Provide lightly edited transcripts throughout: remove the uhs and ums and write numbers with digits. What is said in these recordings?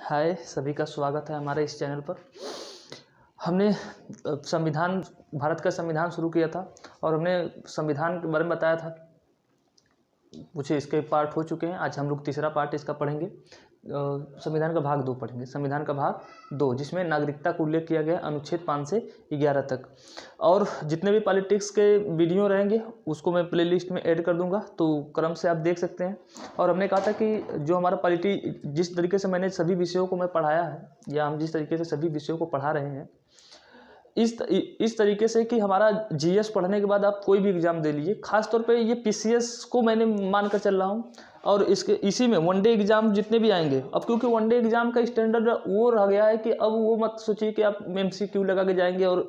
हाय, सभी का स्वागत है हमारे इस चैनल पर। हमने भारत का संविधान शुरू किया था और हमने संविधान के बारे में बताया था। कुछ इसके पार्ट हो चुके हैं। आज हम लोग तीसरा पार्ट इसका पढ़ेंगे। संविधान का भाग 2 पढ़ेंगे। संविधान का भाग 2 जिसमें नागरिकता को उल्लेख किया गया अनुच्छेद 5 से 11 तक। और जितने भी पॉलिटिक्स के वीडियो रहेंगे उसको मैं प्लेलिस्ट में ऐड कर दूंगा, तो क्रम से आप देख सकते हैं। और हमने कहा था कि जो हमारा जिस तरीके से मैंने सभी विषयों को मैं पढ़ाया है, या हम जिस तरीके से सभी विषयों को पढ़ा रहे हैं, इस तरीके से कि हमारा जीएस पढ़ने के बाद आप कोई भी एग्ज़ाम दे लीजिए। खास तौर पे ये पीसीएस को मैंने मान कर चल रहा हूँ। और इसी में वनडे एग्ज़ाम जितने भी आएंगे, अब क्योंकि वनडे एग्ज़ाम का स्टैंडर्ड वो रह गया है कि अब वो मत सोचिए कि आप एमसीक्यू लगा के जाएंगे और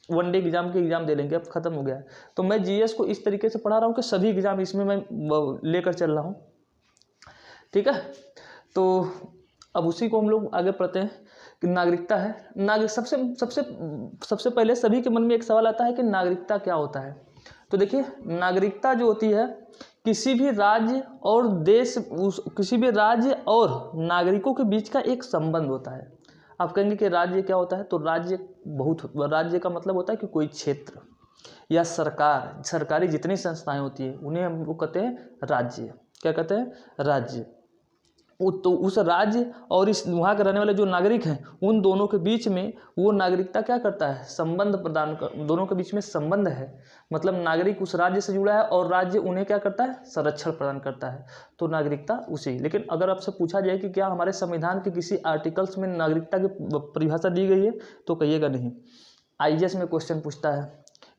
वनडे एग्ज़ाम के एग्ज़ाम दे लेंगे। अब ख़त्म हो गया है। तो मैं जीएस को इस तरीके से पढ़ा रहा हूँ कि सभी एग्ज़ाम इसमें मैं लेकर चल रहा हूँ। ठीक है, तो अब उसी को हम लोग आगे पढ़ते हैं कि नागरिकता है। सबसे पहले सभी के मन में एक सवाल आता है कि नागरिकता क्या होता है। तो देखिए, नागरिकता जो होती है किसी भी राज्य और नागरिकों के बीच का एक संबंध होता है। आप कहेंगे कि राज्य क्या होता है, तो राज्य का मतलब होता है कि कोई क्षेत्र या सरकारी जितनी संस्थाएं होती है उन्हें हम लोग कहते हैं राज्य। क्या कहते हैं? राज्य। तो उस राज्य और इस वहाँ के रहने वाले जो नागरिक हैं उन दोनों के बीच में वो नागरिकता क्या करता है? संबंध प्रदान कर, दोनों के बीच में संबंध है। मतलब नागरिक उस राज्य से जुड़ा है और राज्य उन्हें क्या करता है? संरक्षण प्रदान करता है। तो नागरिकता उसी। लेकिन अगर आपसे पूछा जाए कि क्या हमारे संविधान के किसी आर्टिकल्स में नागरिकता की परिभाषा दी गई है, तो कहिएगा नहीं। आईएएस में क्वेश्चन पूछता है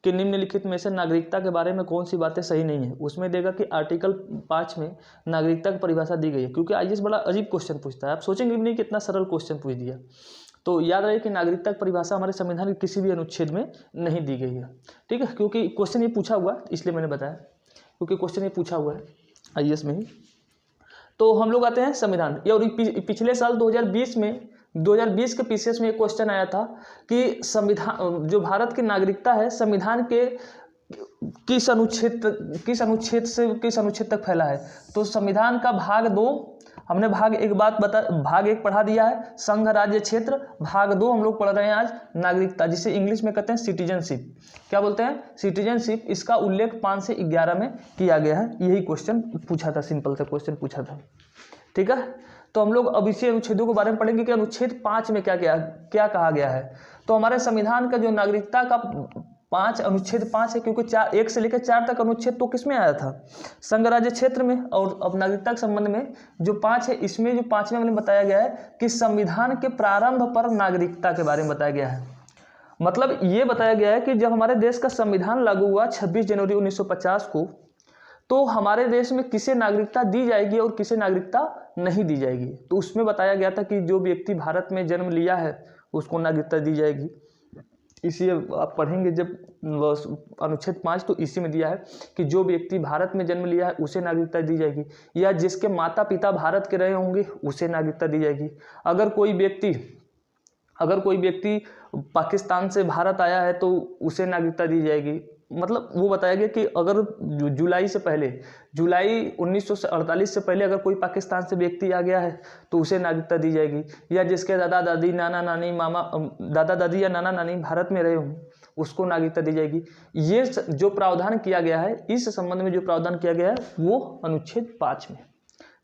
कि निम्नलिखित में से नागरिकता के बारे में कौन सी बातें सही नहीं है, उसमें देगा कि आर्टिकल 5 में नागरिकता की परिभाषा दी गई है। क्योंकि आईएएस बड़ा अजीब क्वेश्चन पूछता है। आप सोचेंगे नहीं कितना सरल क्वेश्चन पूछ दिया। तो याद रहे कि नागरिकता की परिभाषा हमारे संविधान के किसी भी अनुच्छेद में नहीं दी गई है। ठीक है, क्योंकि क्वेश्चन ये पूछा हुआ, इसलिए मैंने बताया, क्योंकि क्वेश्चन ये पूछा हुआ है आईएएस में ही। तो हम लोग आते हैं संविधान। और पिछले साल 2020 के पीसीएस में एक क्वेश्चन आया था कि संविधान जो भारत की नागरिकता है संविधान के किस अनुच्छेद तक फैला है। तो संविधान का भाग 2 हमने भाग 1 पढ़ा दिया है, संघ राज्य क्षेत्र। भाग 2 हम लोग पढ़ रहे हैं आज, नागरिकता, जिसे इंग्लिश में कहते हैं सिटीजनशिप। क्या बोलते हैं? सिटीजनशिप। इसका उल्लेख 5 से 11 में किया गया है। यही क्वेश्चन पूछा था, सिंपल सा क्वेश्चन पूछा था। ठीक है, तो हम लोग अब इसी अनुच्छेदों के बारे में पढ़ेंगे कि अनुच्छेद 5 में क्या कहा गया है। तो हमारे संविधान का जो नागरिकता का अनुच्छेद 5 है, क्योंकि 1 से लेकर 4 तक अनुच्छेद तो किसमें आया था? संघ राज्य क्षेत्र में। और अब नागरिकता के संबंध में जो 5 है, इसमें जो 5वें में बताया गया है कि संविधान के प्रारंभ पर नागरिकता के बारे में बताया गया है। मतलब ये बताया गया है कि जब हमारे देश का संविधान लागू हुआ 26 जनवरी 1950 को, तो हमारे देश में किसे नागरिकता दी जाएगी और किसे नागरिकता नहीं दी जाएगी। तो उसमें बताया गया था कि जो व्यक्ति भारत में जन्म लिया है उसको नागरिकता दी जाएगी। इसी आप पढ़ेंगे जब अनुच्छेद 5, तो इसी में दिया है कि जो व्यक्ति भारत में जन्म लिया है उसे नागरिकता दी जाएगी, या जिसके माता पिता भारत के रहे होंगे उसे नागरिकता दी जाएगी। अगर कोई व्यक्ति पाकिस्तान से भारत आया है तो उसे नागरिकता दी जाएगी। मतलब वो बताया गया कि अगर जुलाई 1948 से पहले अगर कोई पाकिस्तान से व्यक्ति आ गया है तो उसे नागरिकता दी जाएगी, या जिसके दादा दादी या नाना नानी भारत में रहे हों उसको नागरिकता दी जाएगी। ये जो प्रावधान किया गया है, इस संबंध में जो प्रावधान किया गया है वो अनुच्छेद 5 में।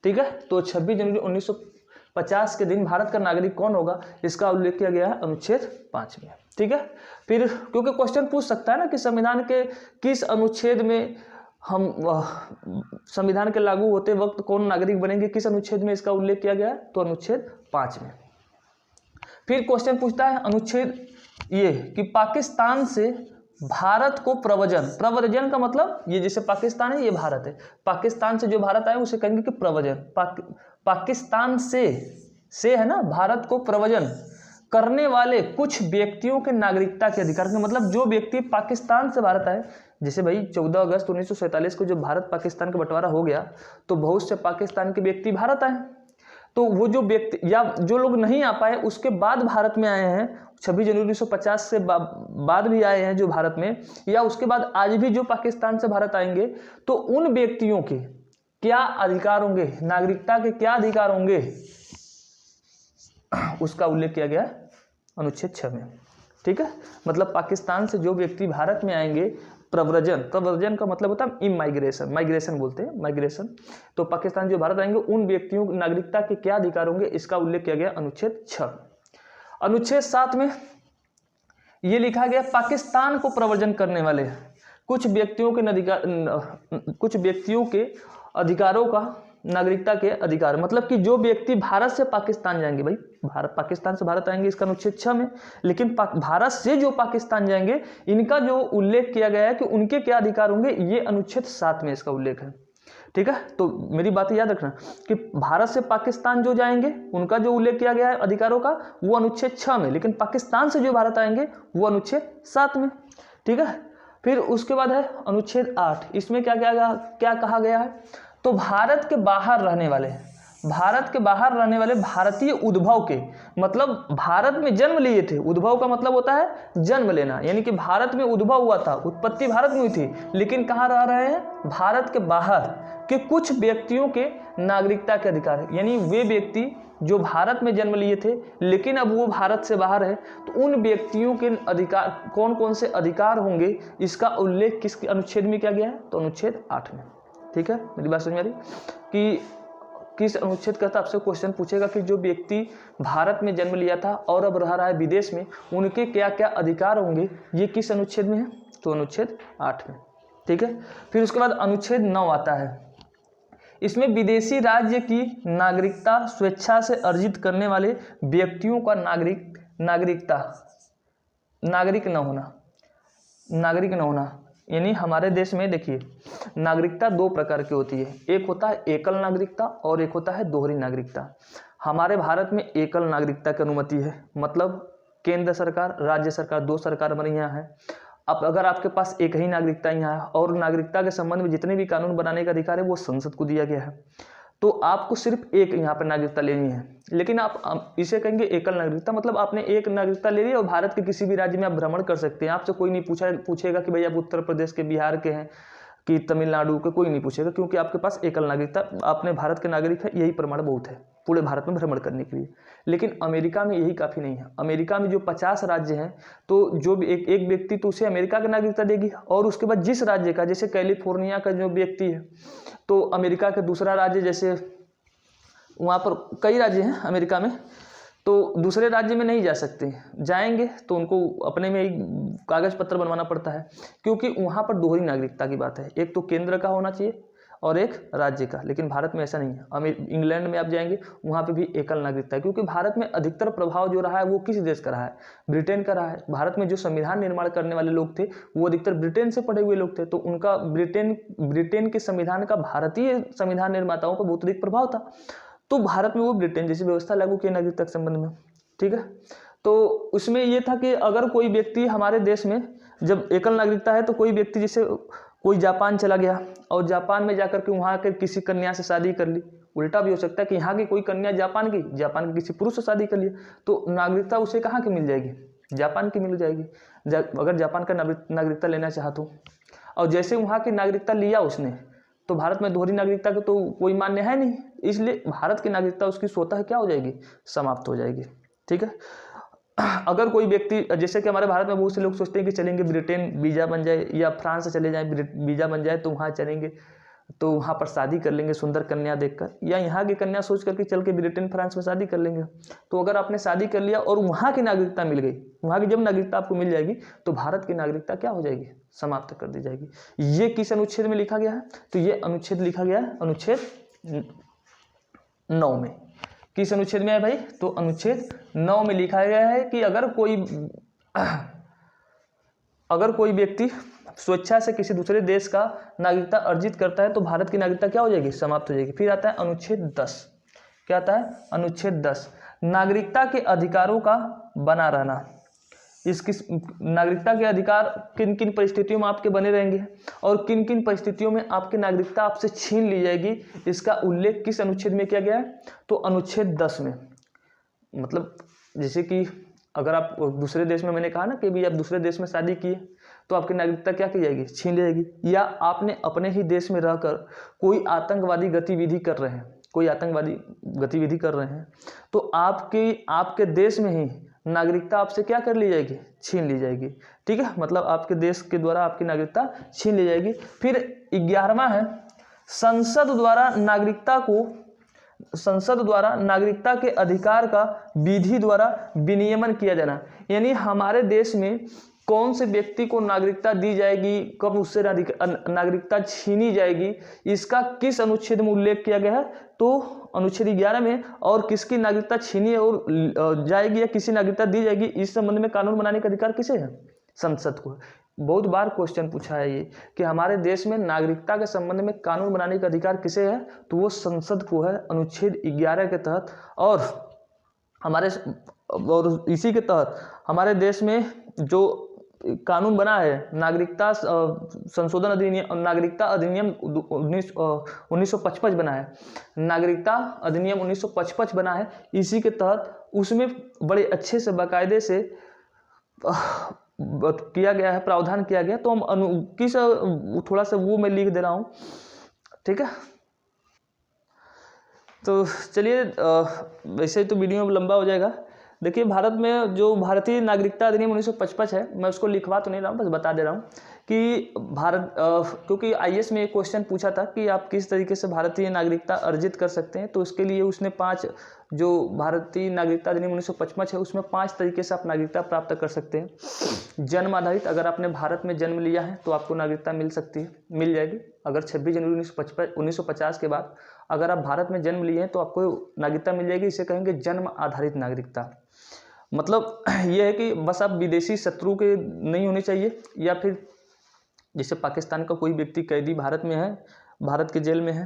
ठीक है, तो 26 जनवरी 1950 के दिन भारत का नागरिक कौन होगा, इसका उल्लेख किया गया है अनुच्छेद 5 में। ठीक है, फिर क्योंकि क्वेश्चन पूछ सकता है ना कि संविधान के किस अनुच्छेद में हम संविधान के लागू होते वक्त कौन नागरिक बनेंगे, किस अनुच्छेद में इसका उल्लेख किया गया है, तो अनुच्छेद 5 में। फिर क्वेश्चन पूछता है अनुच्छेद ये कि पाकिस्तान से भारत को प्रव्रजन का मतलब, ये जैसे पाकिस्तान है ये भारत है, पाकिस्तान से जो भारत आए उसे कहेंगे कि प्रव्रजन। पाकिस्तान से है ना, भारत को प्रव्रजन करने वाले कुछ व्यक्तियों के नागरिकता के अधिकार का मतलब जो व्यक्ति पाकिस्तान से भारत आए, जैसे भाई 14 अगस्त 1947 को जब भारत पाकिस्तान का बंटवारा हो गया तो बहुत से पाकिस्तान के व्यक्ति भारत आए। तो वो जो व्यक्ति या जो लोग नहीं आ पाए उसके बाद भारत में आए हैं, 26 जनवरी 1950 से बाद भी आए हैं जो भारत में, या उसके बाद आज भी जो पाकिस्तान से भारत आएंगे, तो उन व्यक्तियों के क्या अधिकार होंगे, नागरिकता के क्या अधिकार होंगे, उसका उल्लेख किया गया है अनुच्छेद 6 में। ठीक है, मतलब पाकिस्तान से जो व्यक्ति भारत में आएंगे, प्रव्रजन का मतलब होता है इमाइग्रेशन, माइग्रेशन बोलते हैं, माइग्रेशन। तो पाकिस्तान जो भारत आएंगे उन व्यक्तियों की नागरिकता के क्या अधिकार होंगे, इसका उल्लेख किया गया अनुच्छेद 6। अनुच्छेद 7 में ये लिखा गया पाकिस्तान को प्रव्रजन करने वाले कुछ व्यक्तियों के अधिकारों का, नागरिकता के अधिकार, मतलब कि जो व्यक्ति भारत से पाकिस्तान जाएंगे, भाई पाकिस्तान से भारत आएंगे इसका अनुच्छेद 6 में, लेकिन भारत से जो पाकिस्तान जाएंगे इनका जो उल्लेख किया गया है कि उनके क्या अधिकार होंगे, ये अनुच्छेद 7 में इसका उल्लेख है। ठीक है, तो मेरी बात याद रखना कि भारत से पाकिस्तान जो जाएंगे उनका जो उल्लेख किया गया है अधिकारों का वो अनुच्छेद 6 में, लेकिन पाकिस्तान से जो भारत आएंगे वो अनुच्छेद 7 में। ठीक है, फिर उसके बाद है अनुच्छेद 8। इसमें क्या कहा गया है, तो भारत के बाहर रहने वाले भारतीय उद्भव के, मतलब भारत में जन्म लिए थे, उद्भव का मतलब होता है जन्म लेना, यानी कि भारत में उद्भव हुआ था, उत्पत्ति भारत में हुई थी, लेकिन कहाँ रह रहे हैं, भारत के बाहर के कुछ व्यक्तियों के नागरिकता के अधिकार, यानी वे व्यक्ति जो भारत में जन्म लिए थे लेकिन अब वो भारत से बाहर है, तो उन व्यक्तियों के अधिकार, कौन कौन से अधिकार होंगे, इसका उल्लेख किस अनुच्छेद में किया गया है, तो अनुच्छेद 8 में। ठीक है, मेरी बात समझ में आ रही कि किस अनुच्छेद का, आपसे क्वेश्चन पूछेगा कि जो व्यक्ति भारत में जन्म लिया था और अब रह रहा है विदेश में, उनके क्या क्या अधिकार होंगे, ये किस अनुच्छेद में है, तो अनुच्छेद 8 में। ठीक है, फिर उसके बाद अनुच्छेद 9 आता है। इसमें विदेशी राज्य की नागरिकता स्वेच्छा से अर्जित करने वाले व्यक्तियों का नागरिक न होना, यानी हमारे देश में देखिए नागरिकता 2 प्रकार की होती है, एक होता है एकल नागरिकता और एक होता है दोहरी नागरिकता। हमारे भारत में एकल नागरिकता की अनुमति है, मतलब केंद्र सरकार, राज्य सरकार, 2 सरकार बनी यहाँ है। अब अगर आपके पास एक ही नागरिकता यहाँ है और नागरिकता के संबंध में जितने भी कानून बनाने का अधिकार है वो संसद को दिया गया है, तो आपको सिर्फ एक यहाँ पर नागरिकता लेनी है। लेकिन आप इसे कहेंगे एकल नागरिकता, मतलब आपने एक नागरिकता ले ली और भारत के किसी भी राज्य में आप भ्रमण कर सकते हैं, आपसे कोई नहीं पूछेगा कि भाई आप उत्तर प्रदेश के, बिहार के हैं कि तमिलनाडु के, कोई नहीं पूछेगा, क्योंकि आपके पास एकल नागरिकता, आपने भारत के नागरिक है, यही प्रमाण बहुत है पूरे भारत में भ्रमण करने के लिए। लेकिन अमेरिका में यही काफ़ी नहीं है। अमेरिका में जो 50 राज्य हैं, तो जो भी एक व्यक्ति तो उसे अमेरिका की नागरिकता देगी, और उसके बाद जिस राज्य का, जैसे कैलिफोर्निया का जो व्यक्ति है तो अमेरिका के दूसरा राज्य, जैसे वहाँ पर कई राज्य हैं अमेरिका में, तो दूसरे राज्य में नहीं जा सकते, जाएंगे तो उनको अपने में ही कागज पत्र बनवाना पड़ता है, क्योंकि वहाँ पर दोहरी नागरिकता की बात है, एक तो केंद्र का होना चाहिए और एक राज्य का। लेकिन भारत में ऐसा नहीं है। इंग्लैंड में आप जाएंगे वहाँ पे भी एकल नागरिकता है, क्योंकि भारत में अधिकतर प्रभाव जो रहा है वो किस देश का रहा है, ब्रिटेन का रहा है। भारत में जो संविधान निर्माण करने वाले लोग थे वो अधिकतर ब्रिटेन से पढ़े हुए लोग थे, तो उनका ब्रिटेन के संविधान का भारतीय संविधान निर्माताओं पर बहुत अधिक प्रभाव था, तो भारत में वो ब्रिटेन जैसी व्यवस्था लागू की नागरिकता के संबंध में। ठीक है, तो उसमें ये था कि अगर कोई व्यक्ति हमारे देश में, जब एकल नागरिकता है तो कोई व्यक्ति, जैसे कोई जापान चला गया और जापान में जाकर के वहाँ के किसी कन्या से शादी कर ली, उल्टा भी हो सकता है कि यहाँ की कोई कन्या जापान की किसी पुरुष से शादी कर लिया, तो नागरिकता उसे कहाँ की मिल जाएगी, जापान की मिल जाएगी, अगर जापान का नागरिकता लेना चाहा तो। और जैसे वहाँ की नागरिकता लिया उसने, तो भारत में दोहरी नागरिकता का तो कोई मान्य है नहीं, इसलिए भारत की नागरिकता उसकी स्वतः क्या हो जाएगी, समाप्त हो जाएगी। ठीक है, अगर कोई व्यक्ति, जैसे कि हमारे भारत में बहुत से लोग सोचते हैं कि चलेंगे ब्रिटेन, वीज़ा बन जाए, या फ्रांस से चले जाएं, वीज़ा बन जाए तो वहाँ चलेंगे, तो वहाँ पर शादी कर लेंगे सुंदर कन्या देखकर, या यहाँ की कन्या सोच करके चल के ब्रिटेन फ्रांस में शादी कर लेंगे। तो अगर आपने शादी कर लिया और वहाँ की नागरिकता मिल गई, वहाँ की जब नागरिकता आपको मिल जाएगी तो भारत की नागरिकता क्या हो जाएगी, समाप्त कर दी जाएगी। ये किस अनुच्छेद में लिखा गया है, तो ये अनुच्छेद लिखा गया है अनुच्छेद 9 में। किस अनुच्छेद में है भाई, तो अनुच्छेद 9 में लिखा गया है कि अगर कोई व्यक्ति स्वेच्छा से किसी दूसरे देश का नागरिकता अर्जित करता है तो भारत की नागरिकता क्या हो जाएगी, समाप्त हो जाएगी। फिर आता है अनुच्छेद 10। क्या आता है, अनुच्छेद 10, नागरिकता के अधिकारों का बना रहना। इसकी नागरिकता के अधिकार किन किन परिस्थितियों में आपके बने रहेंगे और किन किन परिस्थितियों में आपकी नागरिकता आपसे छीन ली जाएगी, इसका उल्लेख किस अनुच्छेद में किया गया है, तो अनुच्छेद 10 में। मतलब जैसे कि अगर आप दूसरे देश में, मैंने कहा ना कि भी आप दूसरे देश में शादी किए तो आपकी नागरिकता क्या की जाएगी, छीन ली जाएगी। या आपने अपने ही देश में रहकर कोई आतंकवादी गतिविधि कर रहे हैं कोई आतंकवादी गतिविधि कर रहे हैं, तो आपके देश में ही नागरिकता आपसे क्या कर ली जाएगी, छीन ली जाएगी। ठीक है, मतलब आपके देश के द्वारा आपकी नागरिकता छीन ली जाएगी। फिर 11वां है, संसद द्वारा नागरिकता के अधिकार का विधि द्वारा विनियमन किया जाना। यानी हमारे देश में कौन से व्यक्ति को नागरिकता दी जाएगी, कब उससे नागरिकता छीनी जाएगी, इसका किस अनुच्छेद में उल्लेख किया गया है, तो अनुच्छेद 11 में। और किसकी नागरिकता छीनी और जाएगी या किसी नागरिकता दी जाएगी, इस संबंध में कानून बनाने का अधिकार किसे है, संसद को। बहुत बार क्वेश्चन पूछा है ये कि हमारे देश में नागरिकता के संबंध में कानून बनाने का अधिकार किसे है, तो वो संसद को है अनुच्छेद 11 के तहत। और इसी के तहत हमारे देश में जो कानून बना है, नागरिकता संशोधन अधिनियम, नागरिकता अधिनियम 1955 बना है, नागरिकता अधिनियम 1955 बना है। इसी के तहत उसमें बड़े अच्छे से बाकायदे से किया गया है, प्रावधान किया गया। तो हम थोड़ा सा वो मैं लिख दे रहा हूँ, ठीक है। तो चलिए, वैसे तो वीडियो में लंबा हो जाएगा। देखिए, भारत में जो भारतीय नागरिकता अधिनियम 1955 है, मैं उसको लिखवा तो नहीं रहा हूँ, बस बता दे रहा हूँ कि क्योंकि IAS में एक क्वेश्चन पूछा था कि आप किस तरीके से भारतीय नागरिकता अर्जित कर सकते हैं। तो उसके लिए उसने 5, जो भारतीय नागरिकता अधिनियम 1955 है, उसमें 5 तरीके से आप नागरिकता प्राप्त कर सकते हैं। जन्म आधारित, अगर आपने भारत में जन्म लिया है तो आपको नागरिकता मिल जाएगी। अगर 26 जनवरी 1950 के बाद अगर आप भारत में जन्म लिए हैं तो आपको नागरिकता मिल जाएगी। इसे कहेंगे जन्म आधारित नागरिकता। मतलब यह है कि बस आप विदेशी शत्रु के नहीं होने चाहिए, या फिर जैसे पाकिस्तान का कोई व्यक्ति कैदी भारत में है, भारत के जेल में है,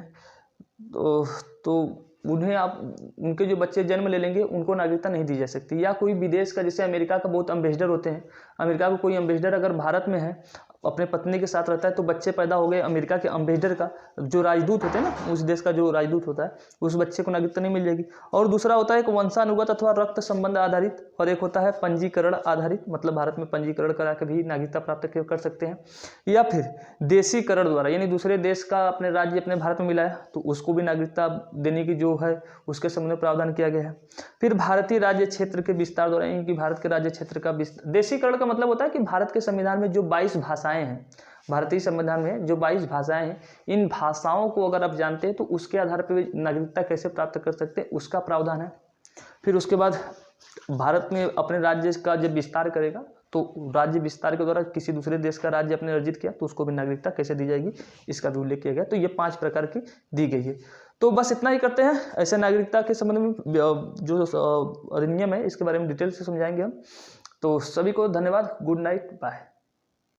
तो उन्हें उनके जो बच्चे जन्म ले लेंगे उनको नागरिकता नहीं दी जा सकती। या कोई विदेश का, जैसे अमेरिका का बहुत एम्बेसडर होते हैं, अमेरिका का कोई एम्बेसडर अगर भारत में है, अपने पत्नी के साथ रहता है, तो बच्चे पैदा हो गए, अमेरिका के एम्बेसडर का जो राजदूत होते हैं ना, उस देश का जो राजदूत होता है, उस बच्चे को नागरिकता नहीं मिल जाएगी। और दूसरा होता है एक वंशानुगत अथवा रक्त संबंध आधारित, और एक होता है पंजीकरण आधारित, मतलब भारत में पंजीकरण करा के भी नागरिकता प्राप्त कर सकते हैं। या फिर देशीकरण द्वारा, यानी दूसरे देश का अपने राज्य अपने भारत में मिला है तो उसको भी नागरिकता देने की जो है उसके संबंध में प्रावधान किया गया है। फिर भारतीय राज्य क्षेत्र के विस्तार द्वारा, यानी कि भारत के राज्य क्षेत्र का विस्तार। देशीकरण का मतलब होता है कि भारत के संविधान में जो 22 भाषाएं हैं, भारतीय संविधान में जो 22 भाषाएं हैं, इन भाषाओं को अगर आप जानते हैं तो उसके आधार पर नागरिकता कैसे प्राप्त कर सकते हैं, उसका प्रावधान है। फिर उसके बाद भारत में अपने राज्य का जब विस्तार करेगा तो राज्य विस्तार के द्वारा किसी दूसरे देश का राज्य अपने अर्जित किया तो उसको भी नागरिकता कैसे दी जाएगी, इसका भी उल्लेख किया गया। तो ये 5 प्रकार की दी गई है। तो बस इतना ही करते हैं। ऐसे नागरिकता के संबंध में जो अधिनियम है इसके बारे में डिटेल से समझाएंगे हम। तो सभी को धन्यवाद, गुड नाइट, बाय।